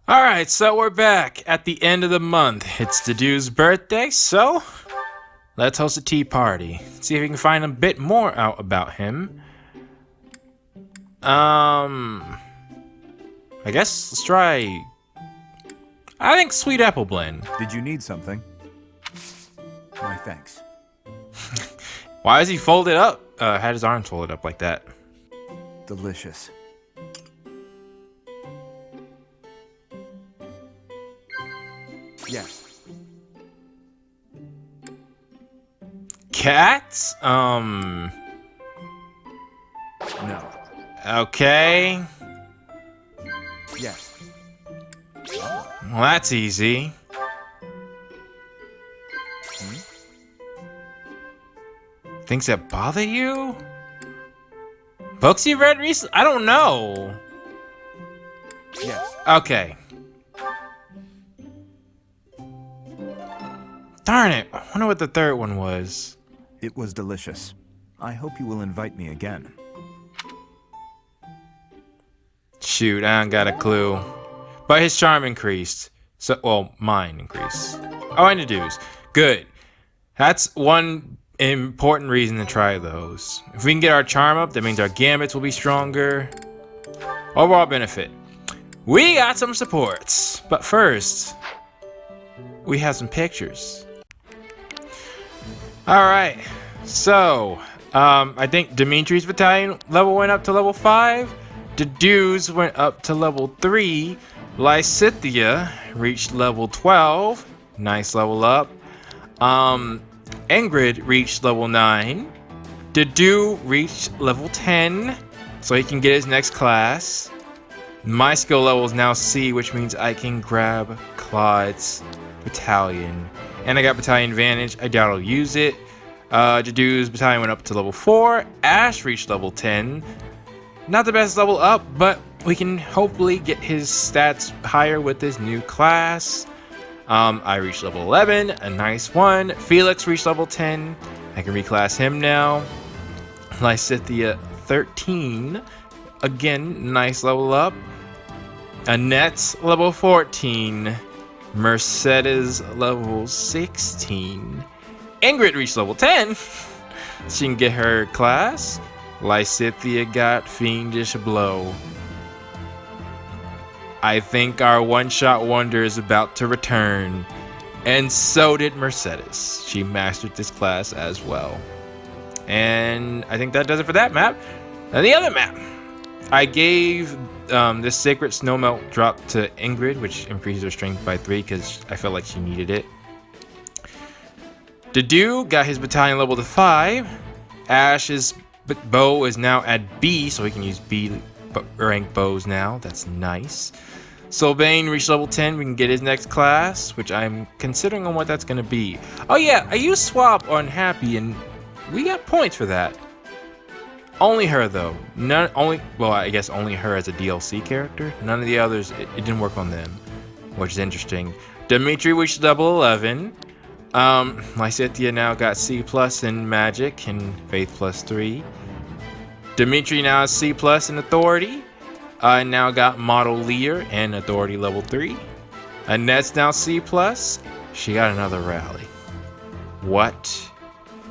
Alright, so we're back at the end of the month. It's the dude's birthday, so let's host a tea party. See if we can find a bit more out about him. I guess let's try... I think sweet apple blend. Did you need something? Why, thanks. Why is he folded up? Had his arms folded up like that. Delicious. Yes. Cats? No. Okay. Yes. Well, that's easy. Things that bother you? Books you've read recently? I don't know. Yes. Okay. Darn it. I wonder what the third one was. It was delicious. I hope you will invite me again. Shoot, I don't got a clue. But his charm increased. So, well, mine increased. Oh, and the dues. Good. That's one important reason to try those. If we can get our charm up, that means our gambits will be stronger. Overall benefit. We got some supports. But first, we have some pictures. Alright. So, I think Dimitri's battalion level went up to level 5. The dudes went up to level 3. Lysithia reached level 12. Nice level up. Ingrid reached level 9. Dedu reached level 10. So he can get his next class. My skill level is now C, which means I can grab Claude's battalion. And I got battalion advantage. I doubt I'll use it. Dedu's battalion went up to level 4. Ash reached level 10. Not the best level up, but we can hopefully get his stats higher with this new class. I reached level 11, a nice one. Felix reached level 10. I can reclass him now. Lysithia 13. Again, nice level up. Annette's level 14. Mercedes level 16. Ingrid reached level 10. She can get her class. Lysithia got Fiendish Blow. I think our one-shot wonder is about to return. And so did Mercedes. She mastered this class as well. And I think that does it for that map. Now the other map. I gave this Sacred Snowmelt drop to Ingrid, which increases her strength by 3 because I felt like she needed it. Dedu got his battalion level to 5. Ash's bow is now at B, so he can use B rank bows now. That's nice. Sylvain reached level 10. We can get his next class, which I'm considering on what that's going to be. Oh yeah, I used swap on Happy, and we got points for that. Only her though. Well, I guess only her as a DLC character. None of the others. It didn't work on them, which is interesting. Dimitri reached level 11. Lysithia now got C+ in Magic and Faith +3. Dimitri now has C+ in Authority. Now got Model Leader and Authority level 3. Annette's now C+. She got another rally. What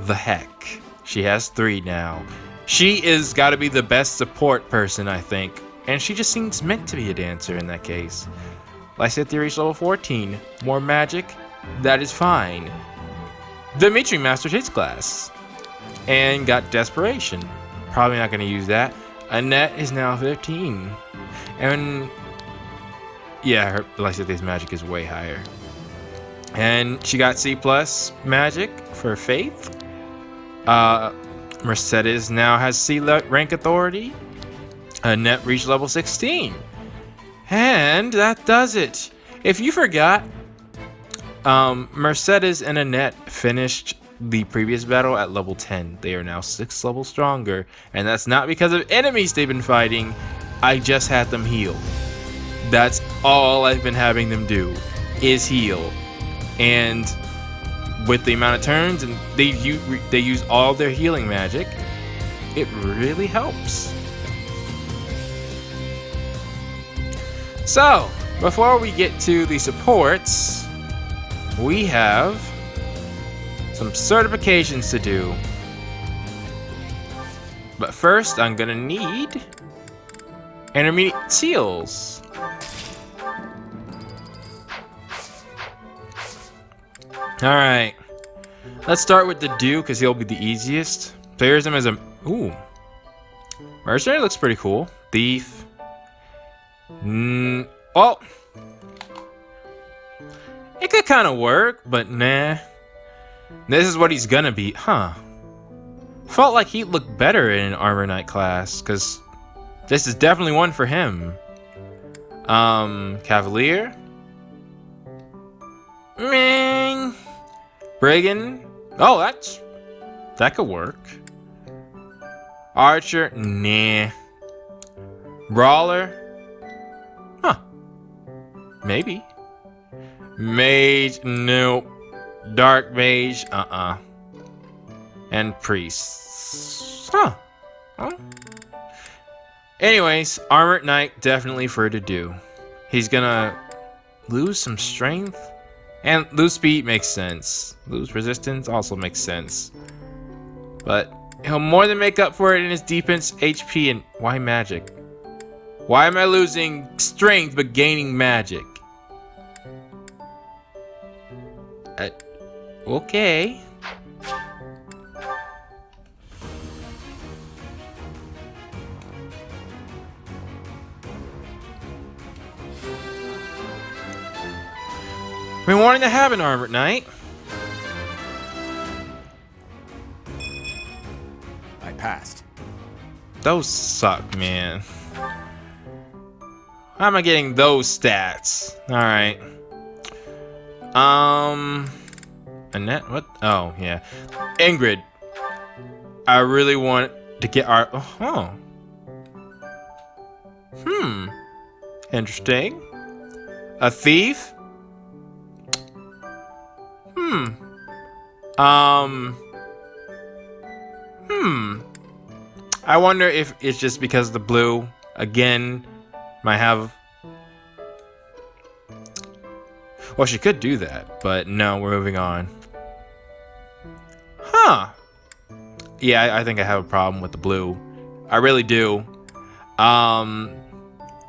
the heck? She has 3 now. She is got to be the best support person, I think. And she just seems meant to be a dancer in that case. Lysithia reached level 14. More magic? That is fine. Dimitri mastered his class. And got Desperation. Probably not going to use that. Annette is now 15. And yeah, her Lysithia's magic is way higher. And she got C+ magic for Faith. Mercedes now has C rank Authority. Annette reached level 16. And that does it. If you forgot, Mercedes and Annette finished the previous battle at level 10. They are now 6 levels stronger, and that's not because of enemies they've been fighting. I just had them heal. That's all I've been having them do, is heal. And with the amount of turns, and they use all their healing magic, it really helps. So, before we get to the supports, we have some certifications to do. But first, I'm gonna need intermediate seals. Alright. Let's start with the do, because he'll be the easiest. So here's him as a... Ooh. Mercenary looks pretty cool. Thief. Well, it could kind of work, but nah. This is what he's gonna be. Huh. Felt like he'd look better in an Armor Knight class, because this is definitely one for him. Cavalier. Ming. Brigand. Oh, that could work. Archer. Nah. Brawler. Huh. Maybe. Mage. Nope. Dark Mage. And Priests. Huh. Anyways, Armored Knight definitely for to do. He's gonna lose some strength. And lose speed makes sense. Lose resistance also makes sense. But he'll more than make up for it in his defense, HP, and why magic? Why am I losing strength but gaining magic? Okay. Been wanting to have an Armored Knight. I passed. Those suck, man. How am I getting those stats? Alright. Annette? What? Oh, yeah. Ingrid. I really want to get our... Oh. Interesting. A thief? I wonder if it's just because the blue, again, might have... Well, she could do that, but no, we're moving on. Huh. Yeah, I think I have a problem with the blue. I really do. But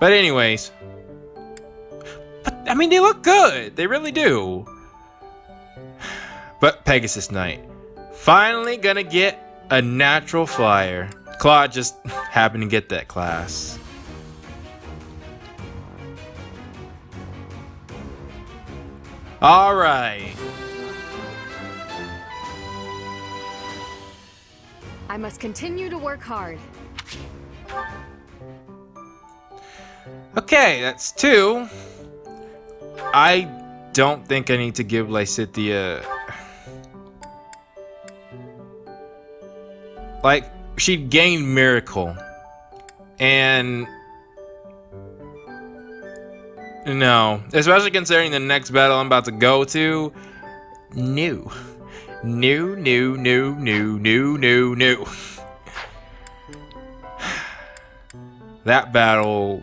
anyways. But, I mean, they look good. They really do. But Pegasus Knight. Finally gonna get a natural flyer. Claude just happened to get that class. Alright. I must continue to work hard. Okay, that's 2. I don't think I need to give Lysithea... Like, she gained Miracle. And... No. Especially considering the next battle I'm about to go to. No. No, no, no, no, no, no, no. That battle...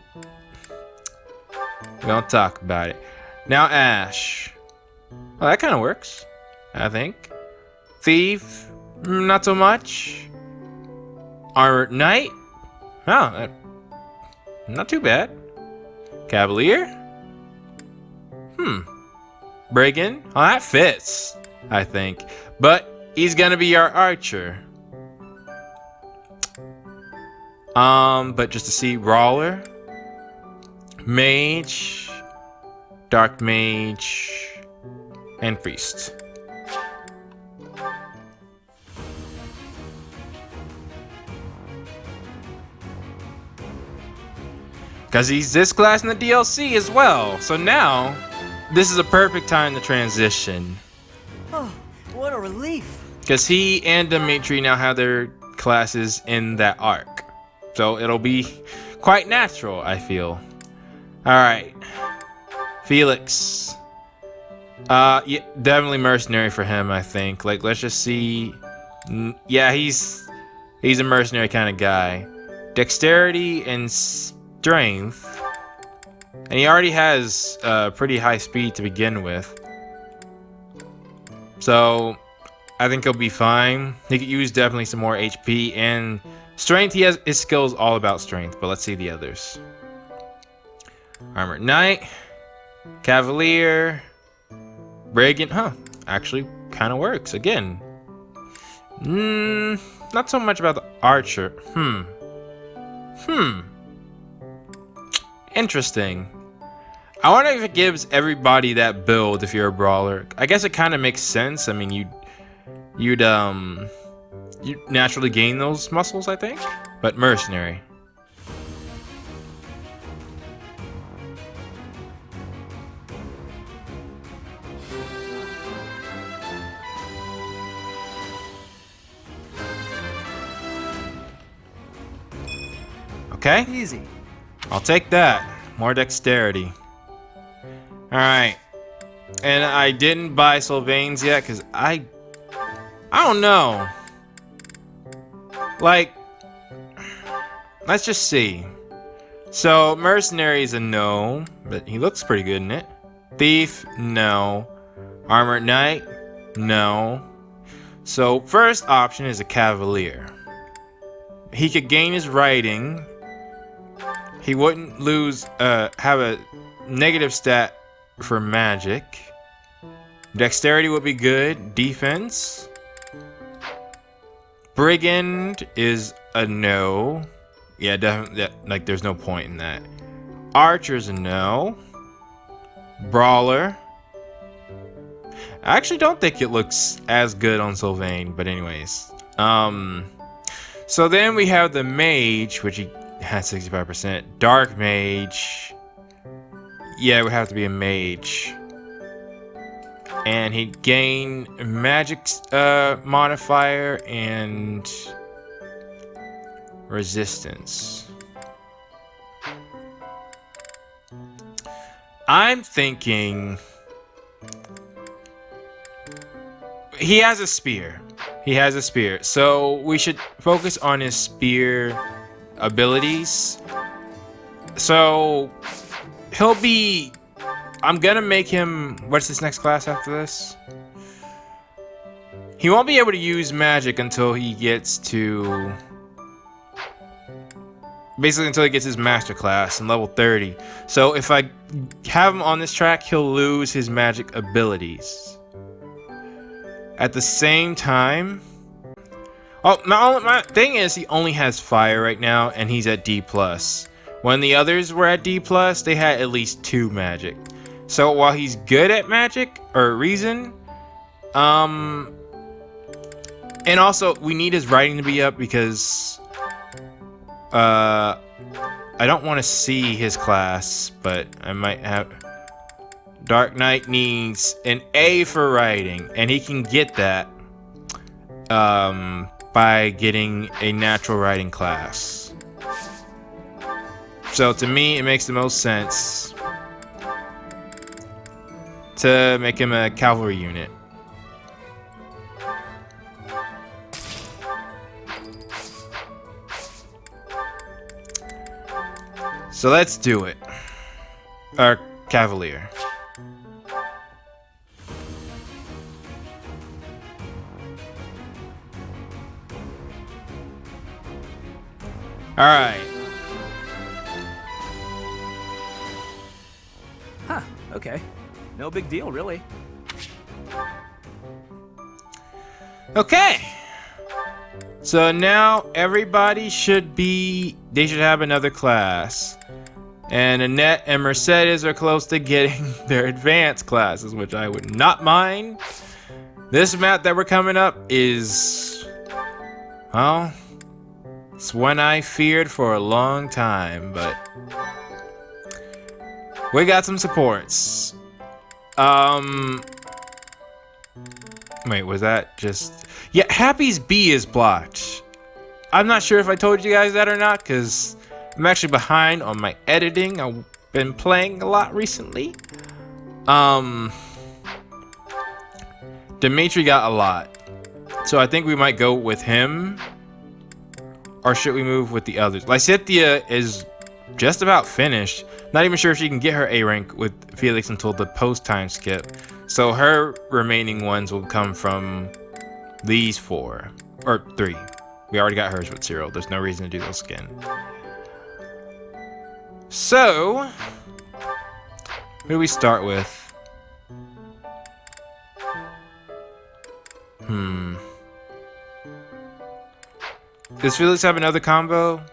We don't talk about it. Now Ash. Well, that kind of works. I think. Thief. Not so much. Armored Knight. Oh, not too bad. Cavalier. Brigand. Oh, that fits, I think. But he's gonna be our archer. But just to see, Brawler. Mage. Dark Mage. And Priest. Because he's this class in the DLC as well. So now, this is a perfect time to transition. Oh, what a relief. Because he and Dimitri now have their classes in that arc. So it'll be quite natural, I feel. Alright. Felix. Yeah, definitely mercenary for him, I think. Like, let's just see. Yeah, he's a mercenary kind of guy. Dexterity and strength. And he already has pretty high speed to begin with. So I think he'll be fine. He could use definitely some more HP and strength. He has his skills all about strength, but let's see the others. Armored Knight, Cavalier, Brigand. Huh, actually kind of works again. Not so much about the Archer. Interesting. I wonder if it gives everybody that build if you're a brawler. I guess it kind of makes sense. I mean, you'd naturally gain those muscles, I think. But mercenary. Okay. Easy. I'll take that. More dexterity. Alright. And I didn't buy SLYVAIN'S yet because I don't know. Like, let's just see. So, Mercenary is a no, but he looks pretty good in it. Thief, no. Armored Knight, no. So, first option is a Cavalier. He could gain his writing. He wouldn't lose, have a negative stat for magic. Dexterity would be good. Defense. Brigand is a no. Yeah, definitely. Like, there's no point in that. Archer's a no. Brawler. I actually don't think it looks as good on SLYVAIN, but anyways. So then we have the Mage, which he has 65%. Dark Mage. Yeah, it would have to be a Mage. And he'd gain magic modifier and resistance. I'm thinking he has a spear. He has a spear. So we should focus on his spear abilities. So he'll be... I'm gonna make him... What's this next class after this? He won't be able to use magic until he gets to... Basically until he gets his master class in level 30. So if I have him on this track, he'll lose his magic abilities. At the same time... Oh, my thing is he only has fire right now and he's at D+. When the others were at D+, they had at least 2 magic. So while he's good at magic or reason, and also we need his writing to be up because I don't want to see his class, but I might have. Dark Knight needs an A for writing, and he can get that by getting a natural writing class. So to me, it makes the most sense to make him a cavalry unit. So let's do it. Our cavalier. All right. Huh, okay. No big deal, really. Okay. So now everybody should be... They should have another class. And Annette and Mercedes are close to getting their advanced classes, which I would not mind. This map that we're coming up is... Well... It's one I feared for a long time, but... We got some supports. Wait, was that just... Yeah, Happy's B is blocked. I'm not sure if I told you guys that or not, because I'm actually behind on my editing. I've been playing a lot recently. Dimitri got a lot. So I think we might go with him. Or should we move with the others? Lysithea is just about finished. Not even sure if she can get her A rank with Felix until the post time skip. So her remaining ones will come from these 4. Or 3. We already got hers with Cyril. There's no reason to do those again. So, who do we start with? Does Felix have another combo?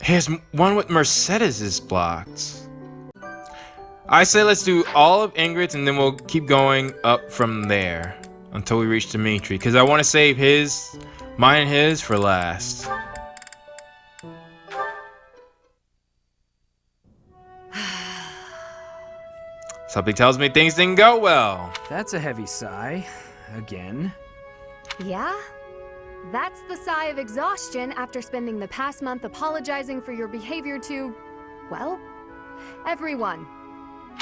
Here's one with Mercedes is blocked. I say let's do all of Ingrid's and then we'll keep going up from there until we reach Dimitri, because I want to save mine and his for last. Something tells me things didn't go well. That's a heavy sigh. Again. Yeah? That's the sigh of exhaustion after spending the past month apologizing for your behavior to, well, everyone.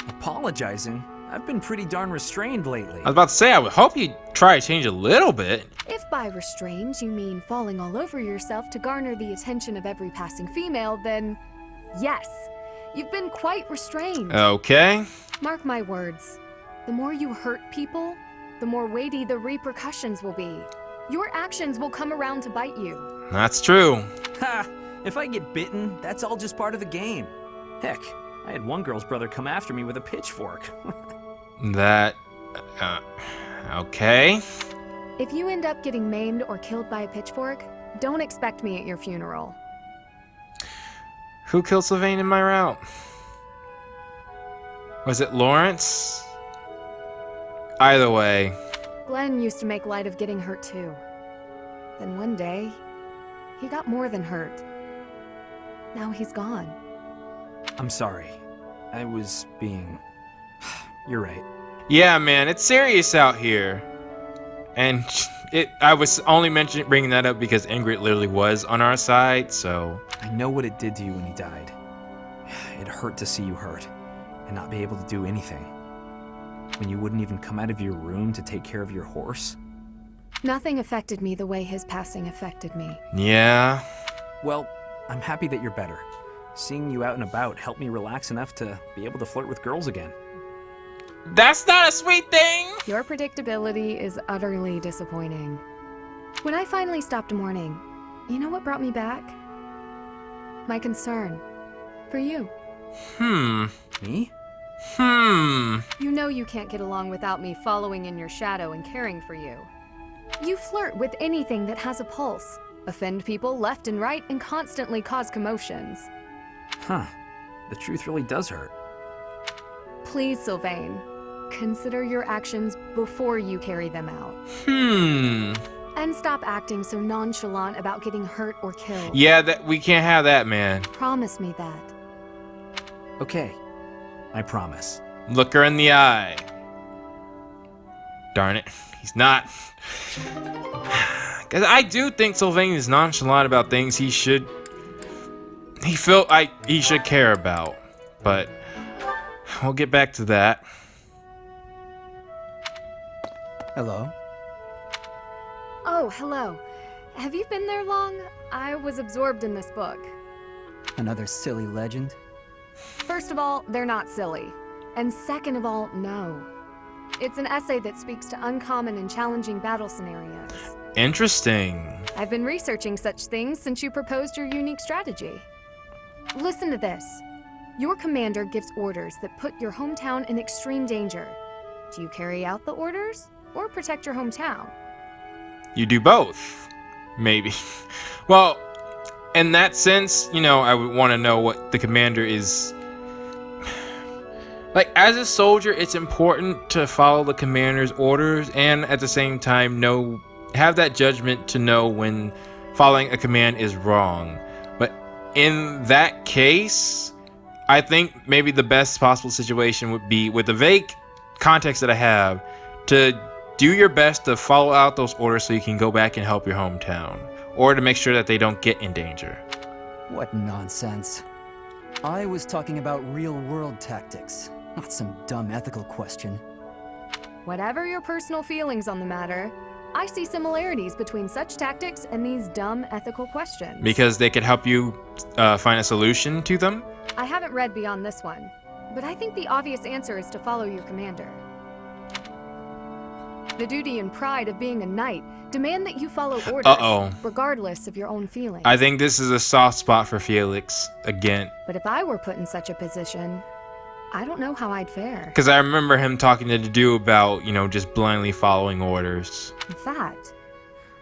Apologizing? I've been pretty darn restrained lately. I was about to say, I would hope you'd try to change a little bit. If by restrained you mean falling all over yourself to garner the attention of every passing female, then yes, you've been quite restrained. Okay. Mark my words, the more you hurt people, the more weighty the repercussions will be. Your actions will come around to bite you. That's true. Ha! If I get bitten, that's all just part of the game. Heck, I had one girl's brother come after me with a pitchfork. Okay. If you end up getting maimed or killed by a pitchfork, don't expect me at your funeral. Who killed Sylvain in my route? Was it Lawrence? Either way. Glenn used to make light of getting hurt too. Then one day, he got more than hurt. Now he's gone. I'm sorry. I was being... You're right. Yeah, man, it's serious out here. And I was only bringing that up because Ingrid literally was on our side, so... I know what it did to you when he died. It hurt to see you hurt and not be able to do anything. When you wouldn't even come out of your room to take care of your horse. Nothing affected me the way his passing affected me. Yeah. Well, I'm happy that you're better. Seeing you out and about helped me relax enough to be able to flirt with girls again. That's not a sweet thing! Your predictability is utterly disappointing. When I finally stopped mourning, you know what brought me back? My concern. For you. Me? You know you can't get along without me following in your shadow and caring for you. You flirt with anything that has a pulse, offend people left and right, and constantly cause commotions. Huh. The truth really does hurt. Please, Sylvain, consider your actions before you carry them out. And stop acting so nonchalant about getting hurt or killed. Yeah, we can't have that, man. Promise me that. Okay. I promise. Look her in the eye. Darn it, he's not. Cause I do think Sylvain is nonchalant about things he should care about. But we'll get back to that. Hello? Oh, hello. Have you been there long? I was absorbed in this book. Another silly legend? First of all, they're not silly. And second of all, no. It's an essay that speaks to uncommon and challenging battle scenarios. Interesting. I've been researching such things since you proposed your unique strategy. Listen to this. Your commander gives orders that put your hometown in extreme danger. Do you carry out the orders or protect your hometown? You do both. Maybe. Well, in that sense, I would want to know what the commander is. Like, as a soldier, it's important to follow the commander's orders and at the same time have that judgment to know when following a command is wrong. But in that case, I think maybe the best possible situation would be, with the vague context that I have, to do your best to follow out those orders so you can go back and help your hometown, or to make sure that they don't get in danger. What nonsense. I was talking about real-world tactics, not some dumb ethical question. Whatever your personal feelings on the matter, I see similarities between such tactics and these dumb ethical questions. Because they could help you find a solution to them? I haven't read beyond this one, but I think the obvious answer is to follow your commander. The duty and pride of being a knight demand that you follow orders, regardless of your own feelings. I think this is a soft spot for Felix again. But if I were put in such a position, I don't know how I'd fare. Because I remember him talking to the dude about, just blindly following orders. In fact,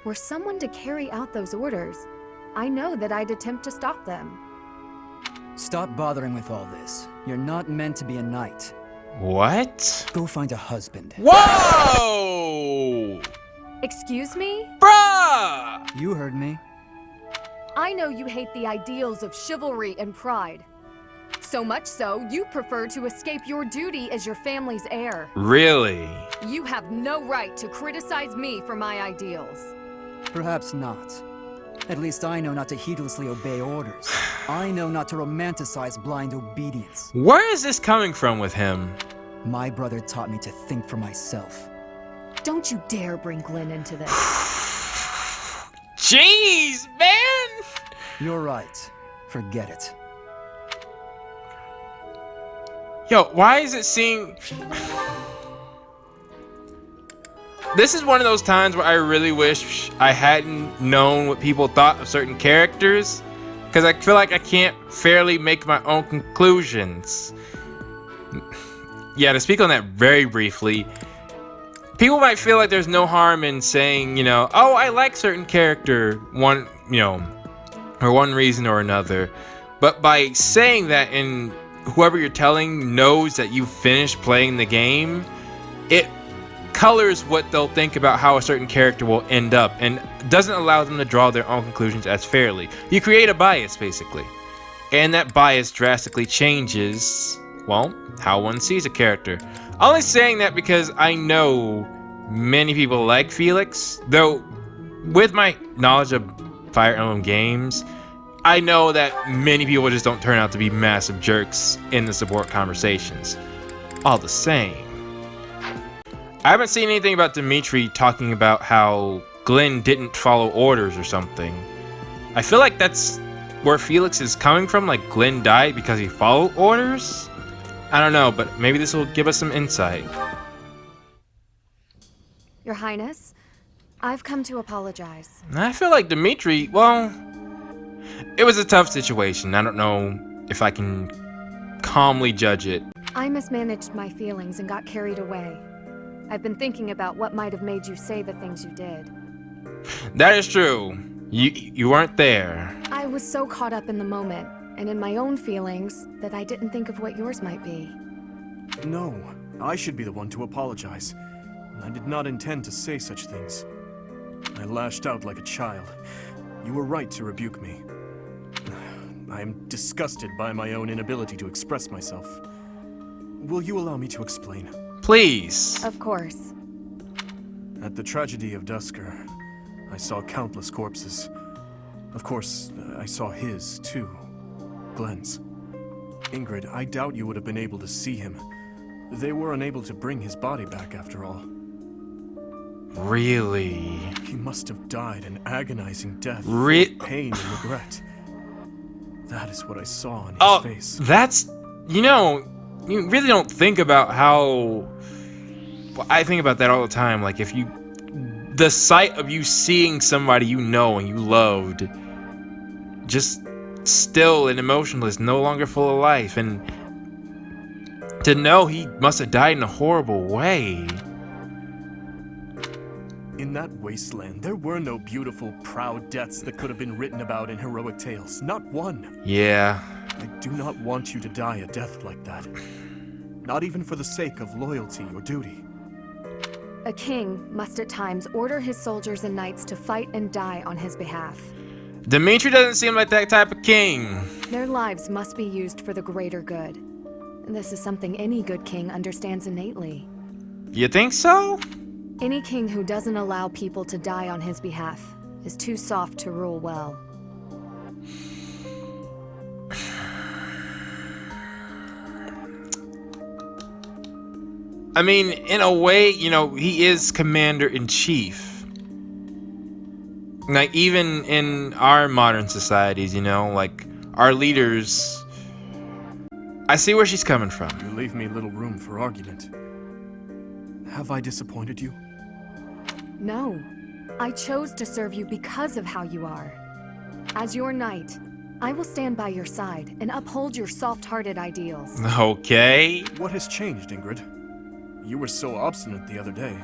were someone to carry out those orders, I know that I'd attempt to stop them. Stop bothering with all this. You're not meant to be a knight. What? Go find a husband. Whoa! Excuse me? Bruh! You heard me. I know you hate the ideals of chivalry and pride. So much so, you prefer to escape your duty as your family's heir. Really? You have no right to criticize me for my ideals. Perhaps not. At least I know not to heedlessly obey orders. I know not to romanticize blind obedience. Where is this coming from with him? My brother taught me to think for myself. Don't you dare bring Glenn into this. Jeez, man! You're right. Forget it. Yo, why is it seem... This is one of those times where I really wish I hadn't known what people thought of certain characters, because I feel like I can't fairly make my own conclusions. Yeah, to speak on that very briefly, people might feel like there's no harm in saying, oh, I like certain character, for one reason or another. But by saying that and whoever you're telling knows that you finished playing the game, it colors what they'll think about how a certain character will end up and doesn't allow them to draw their own conclusions as fairly. You create a bias, basically. And that bias drastically changes, well, how one sees a character. Only saying that because I know many people like Felix, though with my knowledge of Fire Emblem games, I know that many people just don't turn out to be massive jerks in the support conversations. All the same, I haven't seen anything about Dimitri talking about how Glenn didn't follow orders or something. I feel like that's where Felix is coming from, like Glenn died because he followed orders? I don't know, but maybe this will give us some insight. Your Highness, I've come to apologize. I feel like Dimitri, well, it was a tough situation. I don't know if I can calmly judge it. I mismanaged my feelings and got carried away. I've been thinking about what might have made you say the things you did. That is true. You weren't there. I was so caught up in the moment and in my own feelings that I didn't think of what yours might be. No, I should be the one to apologize. I did not intend to say such things. I lashed out like a child. You were right to rebuke me. I am disgusted by my own inability to express myself. Will you allow me to explain? Please. Of course. At the tragedy of Dusker, I saw countless corpses. Of course, I saw his, too. Glenn's. Ingrid, I doubt you would have been able to see him. They were unable to bring his body back after all. Really? He must have died an agonizing death of pain and regret. That is what I saw on his face. That's... you really don't think about how... Well, I think about that all the time. Like, if you... The sight of you seeing somebody you know and you loved just still and emotionless, no longer full of life, and to know he must have died in a horrible way. In that wasteland, there were no beautiful, proud deaths that could have been written about in heroic tales. Not one. Yeah. I do not want you to die a death like that. Not even for the sake of loyalty or duty. A king must at times order his soldiers and knights to fight and die on his behalf. Dimitri doesn't seem like that type of king. Their lives must be used for the greater good. And this is something any good king understands innately. You think so? Any king who doesn't allow people to die on his behalf is too soft to rule well. I mean, in a way, he is commander-in-chief. Like, even in our modern societies, you know, like, our leaders... I see where she's coming from. You leave me little room for argument. Have I disappointed you? No. I chose to serve you because of how you are. As your knight, I will stand by your side and uphold your soft-hearted ideals. Okay. What has changed, Ingrid? You were so obstinate the other day.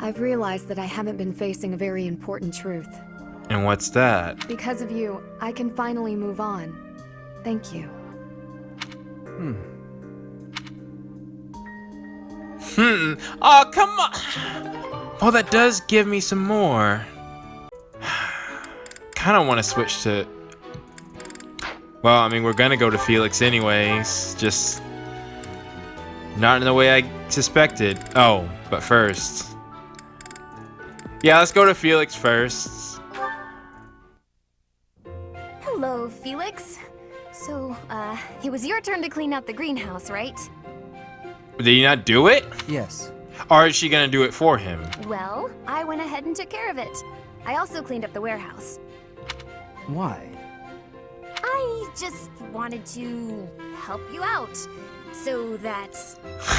I've realized that I haven't been facing a very important truth. And what's that? Because of you, I can finally move on. Thank you. Oh, come on. Well, that does give me some more. Kind of want to switch to... Well, I mean, we're going to go to Felix anyways. Just... not in the way I suspected. Oh, but first... Yeah, let's go to Felix first. Hello, Felix. So, it was your turn to clean out the greenhouse, right? Did he not do it? Yes. Or is she going to do it for him? Well, I went ahead and took care of it. I also cleaned up the warehouse. Why? I just wanted to help you out. So that...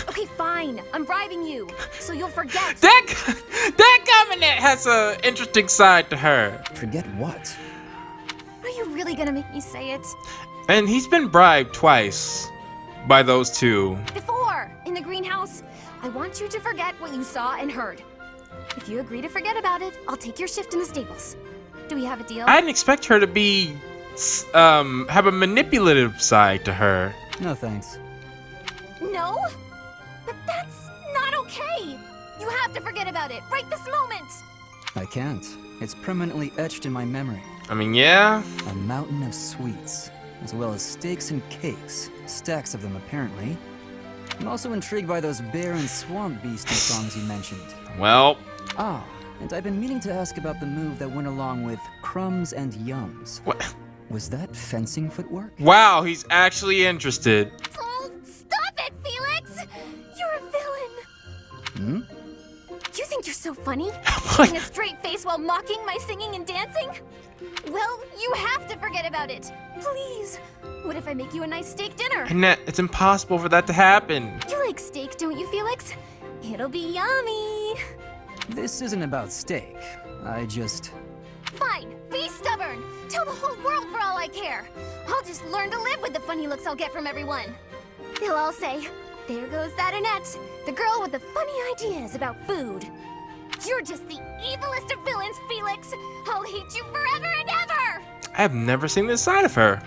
Okay, fine. I'm bribing you. So you'll forget. That comment has an interesting side to her. Forget what? Are you really gonna make me say it? And he's been bribed twice by those two. Before, in the greenhouse. I want you to forget what you saw and heard. If you agree to forget about it, I'll take your shift in the stables. Do we have a deal? I didn't expect her to be, have a manipulative side to her. No thanks. No? But that's not okay! You have to forget about it, right this moment! I can't. It's permanently etched in my memory. I mean, yeah. A mountain of sweets, as well as steaks and cakes. Stacks of them, apparently. I'm also intrigued by those bear and swamp beastie songs you mentioned. Well. Ah, and I've been meaning to ask about the move that went along with crumbs and yums. What? Was that fencing footwork? Wow, he's actually interested. Oh, stop it, Felix! You're a villain! Hmm? You think you're so funny? Keeping a straight face while mocking my singing and dancing? Well, you have to forget about it. Please. What if I make you a nice steak dinner? Annette, it's impossible for that to happen. You like steak, don't you, Felix? It'll be yummy. This isn't about steak. I just... Fine, be stubborn. Tell the whole world for all I care. I'll just learn to live with the funny looks I'll get from everyone. They'll all say, there goes that Annette, the girl with the funny ideas about food. You're just the evilest of villains, Felix. I'll hate you forever and ever. I have never seen this side of her.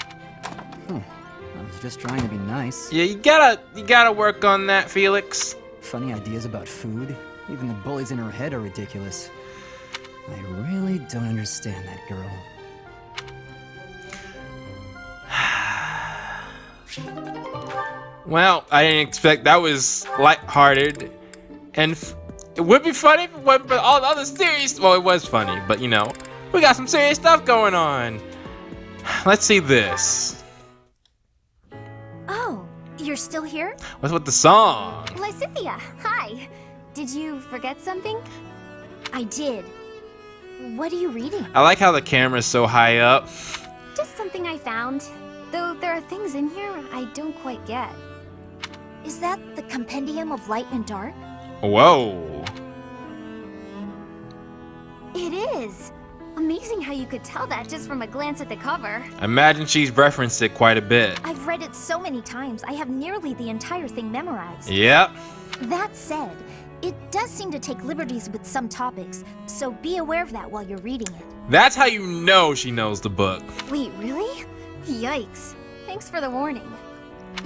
I was just trying to be nice. Yeah, you gotta work on that, Felix. Funny ideas about food? Even the bullies in her head are ridiculous. I really don't understand that girl. Well, I didn't expect that was lighthearted, and it would be funny if it wasn't for all the other serious. Well, it was funny, but you know, we got some serious stuff going on. Let's see this. Oh, you're still here? What's with the song? Lysithia, hi. Did you forget something? I did. What are you reading? I like how the camera's so high up. Just something I found. Though there are things in here I don't quite get. Is that the Compendium of Light and Dark? Whoa. It is! Amazing how you could tell that just from a glance at the cover. I imagine she's referenced it quite a bit. I've read it so many times, I have nearly the entire thing memorized. Yep. That said, it does seem to take liberties with some topics, so be aware of that while you're reading it. That's how you know she knows the book. Wait, really? Yikes. Thanks for the warning.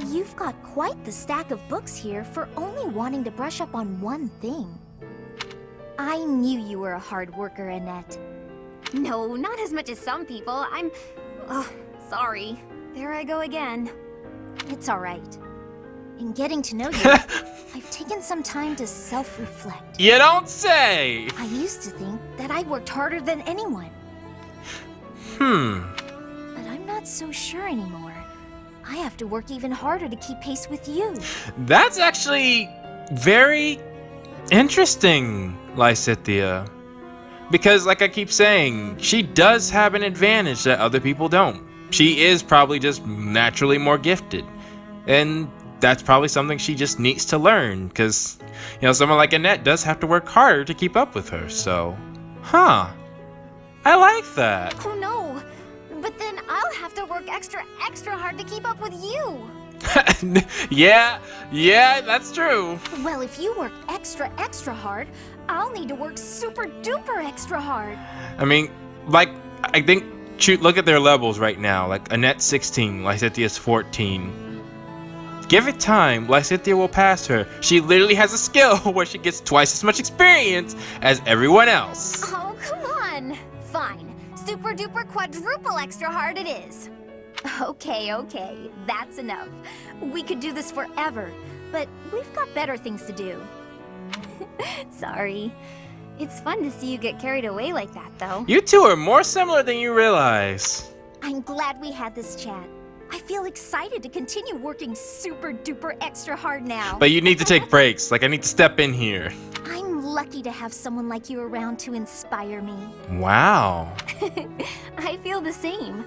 You've got quite the stack of books here for only wanting to brush up on one thing. I knew you were a hard worker, Annette. No, not as much as some people. Sorry. There I go again. It's alright. In getting to know you, I've taken some time to self-reflect. You don't say! I used to think that I worked harder than anyone. But I'm not so sure anymore. I have to work even harder to keep pace with you. That's actually very interesting, Lysithia. Because, like I keep saying, she does have an advantage that other people don't. She is probably just naturally more gifted. And that's probably something she just needs to learn. Because, you know, someone like Annette does have to work harder to keep up with her. So, I like that. Oh no! But then I'll have to work extra hard to keep up with you! yeah, that's true. Well, if you work extra hard, I'll need to work super duper extra hard. I mean, like, I think, look at their levels right now. Like, Annette's 16, Lysithia's 14. Give it time, Lysithia will pass her. She literally has a skill where she gets twice as much experience as everyone else. Oh, come on! Fine. Super duper quadruple extra hard it is. Okay, that's enough. We could do this forever, but we've got better things to do. Sorry. It's fun to see you get carried away like that, though. You two are more similar than you realize. I'm glad we had this chat. I feel excited to continue working super duper extra hard now. But you need to take breaks. Like, I need to step in here. I'm lucky to have someone like you around to inspire me. Wow. I feel the same.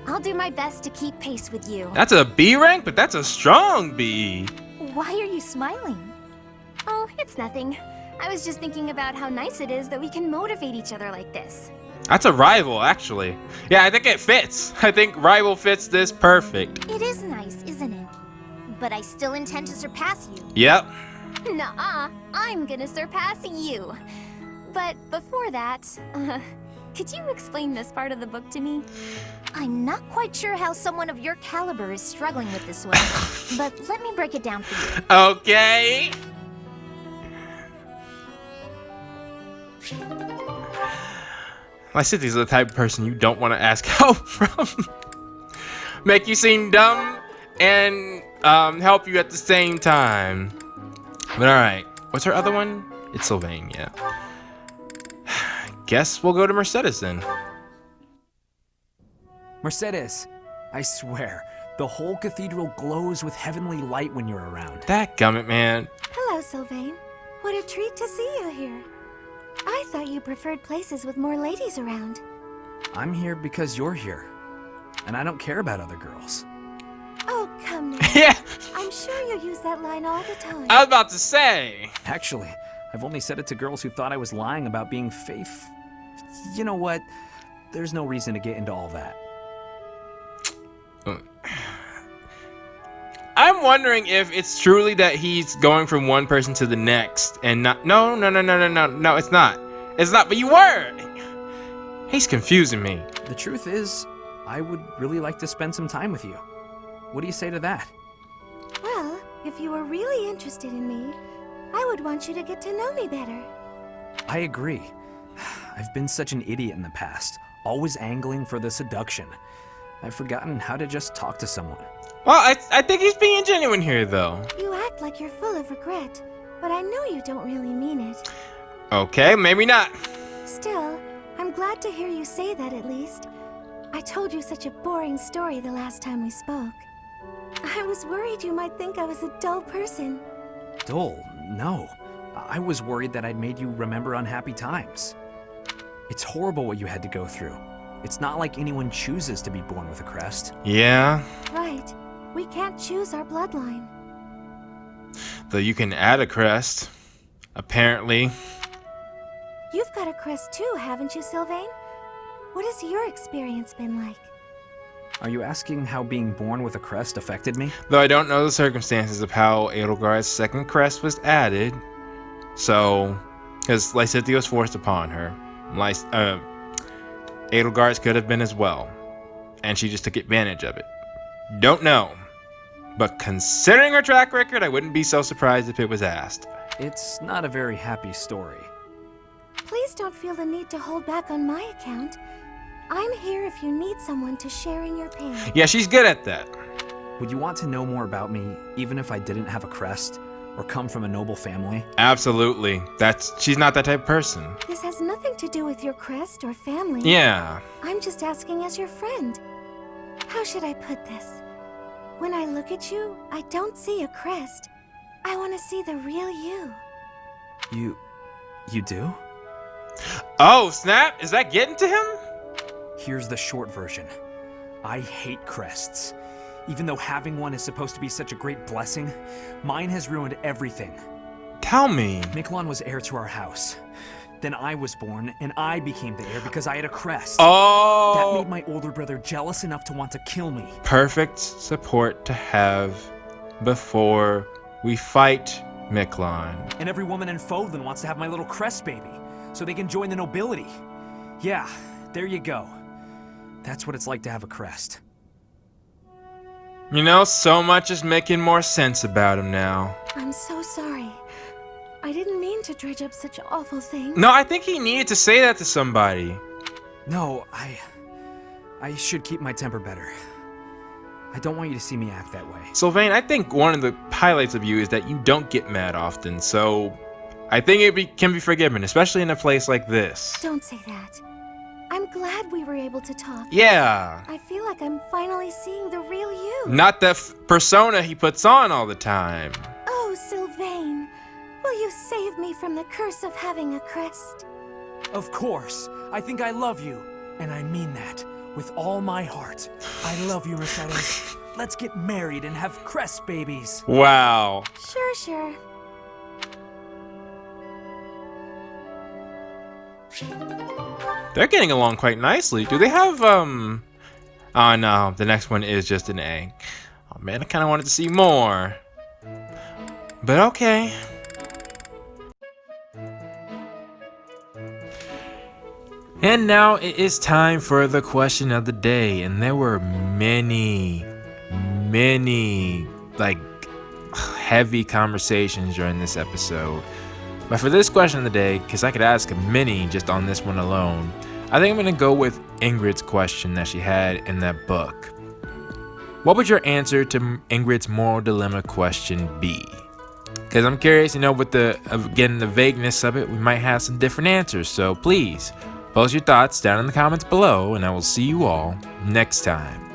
I'll do my best to keep pace with you. That's a B rank, but that's a strong B. Why are you smiling? Oh, it's nothing. I was just thinking about how nice it is that we can motivate each other like this. That's a rival, actually. Yeah, I think it fits. I think rival fits this perfect. It is nice, isn't it? But I still intend to surpass you. Yep. Nuh-uh, I'm gonna surpass you. But before that, could you explain this part of the book to me? I'm not quite sure how someone of your caliber is struggling with this one, but let me break it down for you. Okay. Lysithia's the type of person you don't want to ask help from. Make you seem dumb and help you at the same time. But alright, what's her other one? It's Sylvain, yeah. Guess we'll go to Mercedes then. Mercedes, I swear, the whole cathedral glows with heavenly light when you're around. That gummit, man. Hello, Sylvain. What a treat to see you here. I thought you preferred places with more ladies around. I'm here because you're here. And I don't care about other girls. Oh, come now. Yeah, I'm sure you use that line all the time. I was about to say. Actually, I've only said it to girls who thought I was lying about being faith. You know what? There's no reason to get into all that. I'm wondering if it's truly that he's going from one person to the next and not. No, it's not. It's not, but you were. He's confusing me. The truth is, I would really like to spend some time with you. What do you say to that? Well, if you were really interested in me, I would want you to get to know me better. I agree. I've been such an idiot in the past, always angling for the seduction. I've forgotten how to just talk to someone. Well, I think he's being genuine here, though. You act like you're full of regret, but I know you don't really mean it. Okay, maybe not. Still, I'm glad to hear you say that at least. I told you such a boring story the last time we spoke. I was worried you might think I was a dull person. Dull? No. I was worried that I'd made you remember unhappy times. It's horrible what you had to go through. It's not like anyone chooses to be born with a crest. Yeah. Right. We can't choose our bloodline. Though you can add a crest, apparently. You've got a crest too, haven't you, Sylvain? What has your experience been like? Are you asking how being born with a crest affected me? Though I don't know the circumstances of how Edelgard's second crest was added. So, because Lysithia was forced upon her. Edelgard's could have been as well. And she just took advantage of it. Don't know. But considering her track record, I wouldn't be so surprised if it was asked. It's not a very happy story. Please don't feel the need to hold back on my account. I'm here if you need someone to share in your pain. Yeah, she's good at that. Would you want to know more about me, even if I didn't have a crest, or come from a noble family? Absolutely. She's not that type of person. This has nothing to do with your crest or family. Yeah. I'm just asking as your friend. How should I put this? When I look at you, I don't see a crest. I want to see the real you. You do? Oh, snap! Is that getting to him? Here's the short version. I hate crests. Even though having one is supposed to be such a great blessing, mine has ruined everything. Tell me. Miklon was heir to our house. Then I was born, and I became the heir because I had a crest. Oh! That made my older brother jealous enough to want to kill me. Perfect support to have before we fight Miklon. And every woman in Fodlan wants to have my little crest baby, so they can join the nobility. Yeah, there you go. That's what it's like to have a crest. You know, so much is making more sense about him now. I'm so sorry. I didn't mean to dredge up such awful things. No, I think he needed to say that to somebody. No, I should keep my temper better. I don't want you to see me act that way. Sylvain, I think one of the highlights of you is that you don't get mad often, so I think it can be forgiven, especially in a place like this. Don't say that. I'm glad we were able to talk. Yeah. I feel like I'm finally seeing the real you. Not the persona he puts on all the time. Oh, Sylvain, will you save me from the curse of having a crest? Of course. I think I love you, and I mean that with all my heart. I love you, Mercedes. Let's get married and have crest babies. Wow. Sure. They're getting along quite nicely. Do they have, Oh no, the next one is just an egg. Oh man, I kind of wanted to see more. But okay. And now it is time for the question of the day. And there were many, like, heavy conversations during this episode. But for this question of the day, because I could ask many just on this one alone, I think I'm going to go with Ingrid's question that she had in that book. What would your answer to Ingrid's moral dilemma question be? Because I'm curious, with the vagueness of it, we might have some different answers. So please, post your thoughts down in the comments below, and I will see you all next time.